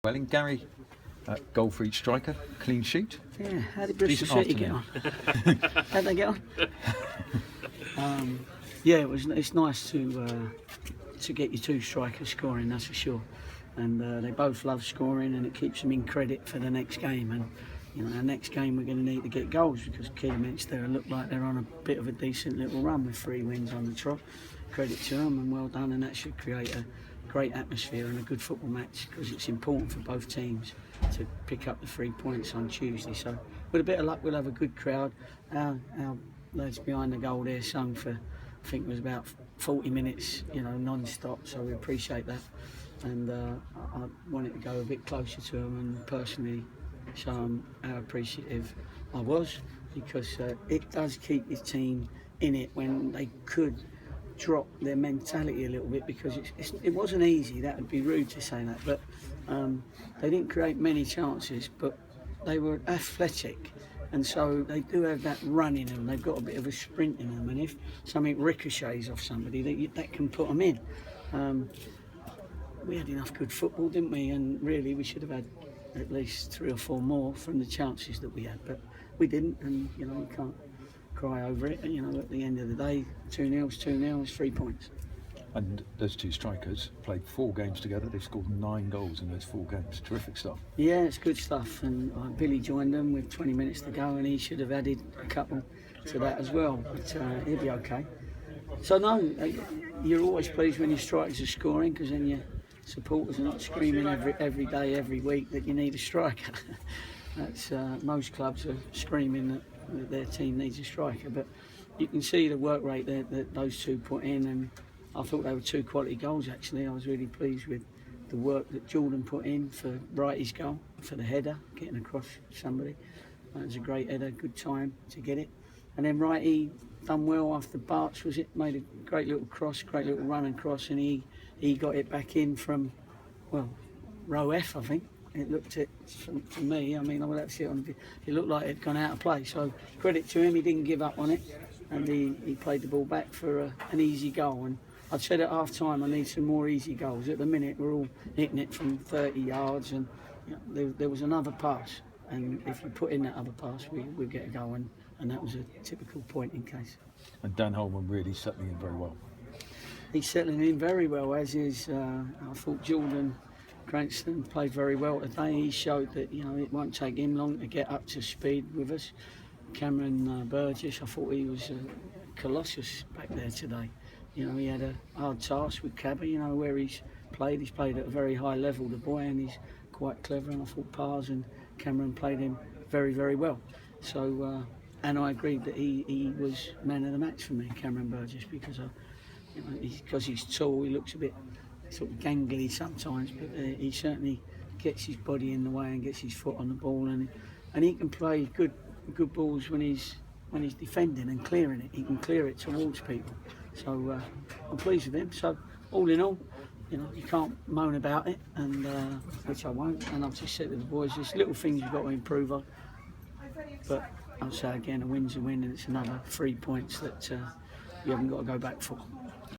Welling. Gary, goal for each striker, clean sheet. Yeah, how did Bristol City get on? How'd they get on? Yeah, it's nice to get your two strikers scoring, that's for sure. And they both love scoring, and it keeps them in credit for the next game. And you know, our next game we're going to need to get goals, because Kidderminster look like they're on a bit of a decent little run with 3 wins on the trot. Credit to them, and well done, and that should create a great atmosphere and a good football match, because it's important for both teams to pick up the 3 points on Tuesday. So with a bit of luck we'll have a good crowd. Our lads behind the goal there sung for, I think it was about 40 minutes, you know, non-stop, so we appreciate that. And I wanted to go a bit closer to them and personally show them how appreciative I was, because it does keep your team in it when they could drop their mentality a little bit, because it wasn't easy. That would be rude to say that, but they didn't create many chances, but they were athletic, and so they do have that run in them. They've got a bit of a sprint in them, and if something ricochets off somebody, that can put them in. We had enough good football, didn't we? And really we should have had at least 3 or 4 more from the chances that we had, but we didn't, and you know, you can't cry over it. You know, at the end of the day, 2-0 is 2-0, 3 points. And those two strikers played 4 games together. They've scored 9 goals in those 4 games. Terrific stuff. Yeah, it's good stuff. And Billy joined them with 20 minutes to go, and he should have added a couple to that as well. But he'll be okay. So no, you're always pleased when your strikers are scoring, because then your supporters are not screaming every day, every week that you need a striker. That's most clubs are screaming that their team needs a striker, but you can see the work rate that those two put in, and I thought they were 2 quality goals actually. I was really pleased with the work that Jordan put in for Wrighty's goal, for the header, getting across somebody. It was a great header, good time to get it. And then Wrighty done well after Bart's, was it? Made a great little cross, great little run and cross, and he got it back in from, well, row F, I think. It looked it for me. I mean, I would have to see it on the video. It looked like it had gone out of play. So credit to him, he didn't give up on it, and he played the ball back for an easy goal. And I'd said at half time, I need some more easy goals. At the minute, we're all hitting it from 30 yards, and you know, there was another pass. And if you put in that other pass, we'd get a goal, and that was a typical point in case. And Dan Holman really settling in very well. He's settling in very well, as is, I thought Jordan Cranston played very well today. He showed that, you know, it won't take him long to get up to speed with us. Cameron Burgess, I thought he was a colossus back there today. You know, he had a hard task with Cabby, you know, where he's played at a very high level, the boy, and he's quite clever, and I thought Pars and Cameron played him very, very well. So, and I agreed that he was man of the match for me, Cameron Burgess, because you know, because he's tall, he looks a bit sort of gangly sometimes, but he certainly gets his body in the way and gets his foot on the ball, and he can play good balls when he's defending and clearing it. He can clear it towards people. So I'm pleased with him. So all in all, you know, you can't moan about it, and which I won't. And I've just said to the boys, there's little things you've got to improve on. But I'll say again, a win's a win, and it's another 3 points that you haven't got to go back for.